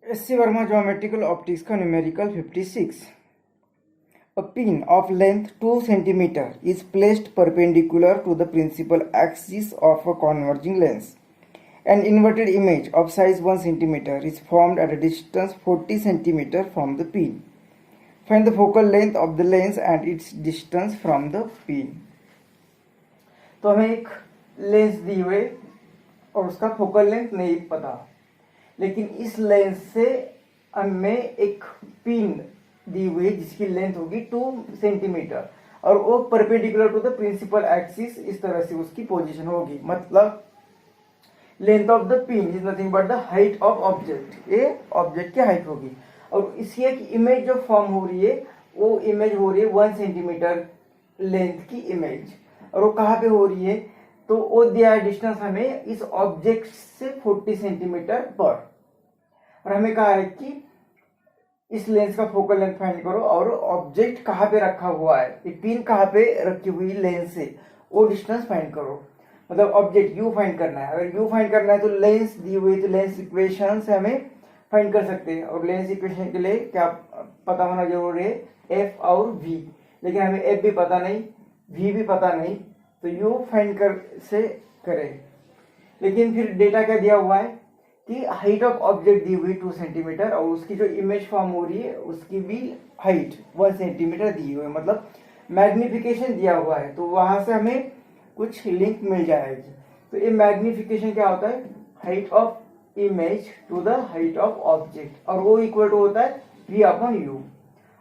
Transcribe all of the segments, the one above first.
S.C. Verma Geometrical Optics का numerical 56. A pin of length 2 cm is placed perpendicular to the principal axis of a converging lens. An inverted image of size 1 cm is formed at a distance 40 cm from the pin. Find the focal length of the lens and its distance from the pin. तो हमें एक lens दी हुई और उसका focal length नहीं पता, लेकिन इस लेंस से हमें एक पिन दी हुई है जिसकी लेंथ होगी 2 सेंटीमीटर और वो perpendicular to the principal axis, इस तरह से उसकी पोजीशन होगी। मतलब length of the pin is nothing but the height of object, ये ऑब्जेक्ट की हाइट होगी। और इसकी एक इमेज जो फॉर्म हो रही है वो इमेज हो रही है 1 सेंटीमीटर लेंथ की इमेज, और वो कहाँ पे हो रही है तो वो दिया है डिस्टेंस हमें इस ऑब्जेक्ट से 40 सेंटीमीटर पर, और हमें कहा है कि इस लेंस का फोकल लेंथ फाइंड करो और ऑब्जेक्ट कहाँ पे रखा हुआ है, ये पिन कहाँ पे रखी हुई लेंस से वो डिस्टेंस फाइंड करो। मतलब ऑब्जेक्ट यू फाइंड करना है। अगर यू फाइंड करना है तो लेंस दी हुई तो लेंस इक्वेशन से हमें फाइंड कर सकते हैं, और लेंस इक्वेशन के लिए क्या पता होना जरूरी है, एफ और वी। लेकिन हमें एफ भी पता नहीं, वी भी पता नहीं, तो यू फाइंड कर से करें। लेकिन फिर डेटा क्या दिया हुआ है कि हाइट ऑफ ऑब्जेक्ट दी हुई 2 सेंटीमीटर और उसकी जो इमेज फॉर्म हो रही है उसकी भी हाइट 1 सेंटीमीटर दी हुई है, मतलब मैग्निफिकेशन दिया हुआ है, तो वहां से हमें कुछ लिंक मिल जाएगी। तो ये मैग्निफिकेशन क्या होता है, height of image to the height of object, और वो इक्वल टू होता है वी अपॉन यू।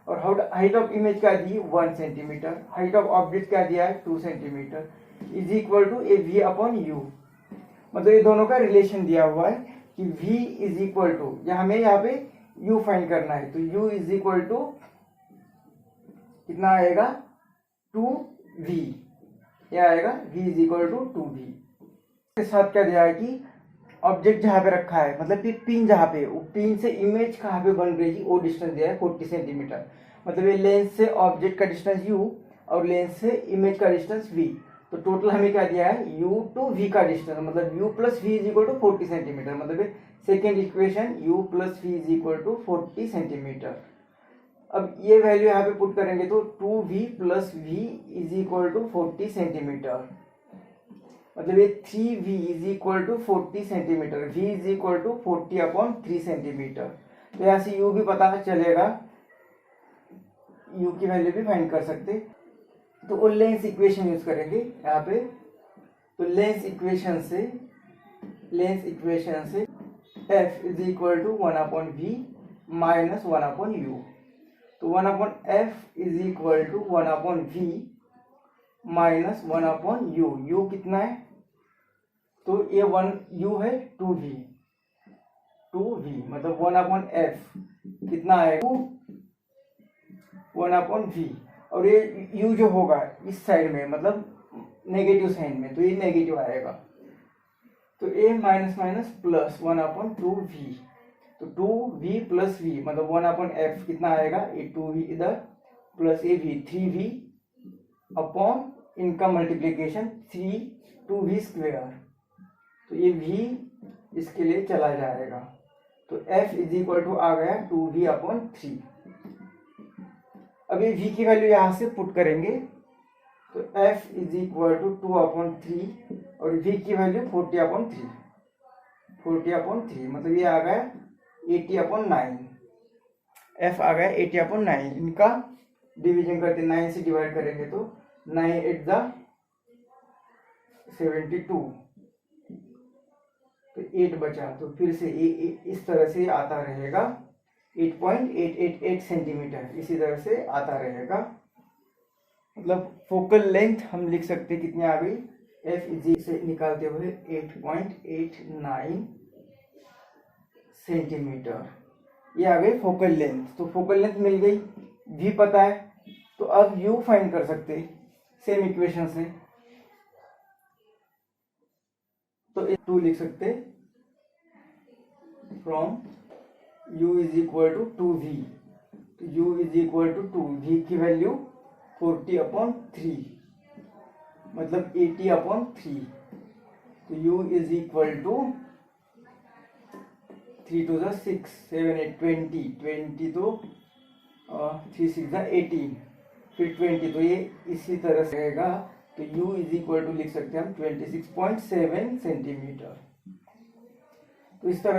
और हाइट ऑफ इमेज क्या दी 1 सेंटीमीटर, हाइट ऑफ ऑब्जेक्ट क्या दिया है 2 centimetre, is equal to a V upon U. मतलब ये दोनों का रिलेशन दिया हुआ है कि v इज इक्वल टू, या हमें यहाँ पे u फाइंड करना है, तो u इज इक्वल टू कितना आएगा 2v, यह आएगा v is equal to 2v। इसके साथ क्या दिया है कि ऑब्जेक्ट जहाँ पे रखा है, मतलब कि पिन जहाँ पे, वो पिन से इमेज कहाँ पे बन रही है वो डिस्टेंस दिया है 40 सेंटीमीटर। मतलब ये लेंस से ऑब्जेक्ट का डिस्टेंस u और लेंस से इमेज का डिस्टेंस v, तो टोटल हमें क्या दिया है u टू v का डिस्टेंस, मतलब u plus v is equal to 40 centimetre. मतलब second equation u plus v is equal to 40 centimetre. अब ये वैल्यू यहाँ पे पुट करेंगे तो 2v plus v is equal to 40 centimetre, मतलब ये 3v is equal to 40 centimetre, v is equal to 40 upon 3 centimetre. तो यहाँ से u भी पता चलेगा, u की वैल्यू भी फाइंड कर सकते, तो वो लेंस इक्वेशन यूज करेंगे यहाँ पे। तो लेंस इक्वेशन से f is equal to 1 upon v minus 1 upon u। तो 1 अपॉन f is equal to 1 upon v minus 1 upon u। u कितना है तो ये 1 u है 2v, मतलब 1 अपॉन f कितना आएगा 1 अपॉन v, और ये u जो होगा इस साइड में मतलब नेगेटिव साइन में, तो ये नेगेटिव आएगा, तो a minus minus plus 1 upon 2v, तो 2v प्लस v मतलब 1 अपॉन f कितना आएगा, ये 2v इधर प्लस ये v 3v अपॉन इनका मल्टीप्लीकेशन 2v स्क्वेयर, तो ये v इसके लिए चला जाएगा, तो f इज इक्वल टू आ गया 2v अपॉन 3। अब ये v की वैल्यू यहाँ से पुट करेंगे तो f is equal to 2 upon 3 और v की वैल्यू 40 अपॉन 3, मतलब ये आ गया 80 अपॉन 9, f आ गया 80 अपॉन 9। इनका डिवीजन करते 9 से डिवाइड करेंगे तो 9 8 द 72, तो 8 बचा, तो फिर से इस तरह से आता रहेगा 8.888 सेंटीमीटर, इसी तरह से आता रहेगा। मतलब फोकल लेंथ हम लिख सकते कितनी आ गई, f इजी से निकालते हुए 8.89 सेंटीमीटर, ये आ गई फोकल लेंथ। तो फोकल लेंथ मिल गई, v पता है, तो अब u फाइंड कर सकते सेम इक्वेशन से, तो 2 लिख सकते from u is equal to 2v, तो u is equal to 2, v की वैल्यू 40 अपॉन 3 मतलब 80 अपॉन 3, तो u इज इक्वल टू 3 2 6, 7 8 20, 20 तो 3 6 18, फिर 20, तो ये इसी तरह से रहेगा। तो u इज इक्वल टू लिख सकते हैं हम 26.7 सेंटीमीटर। तो इस तरह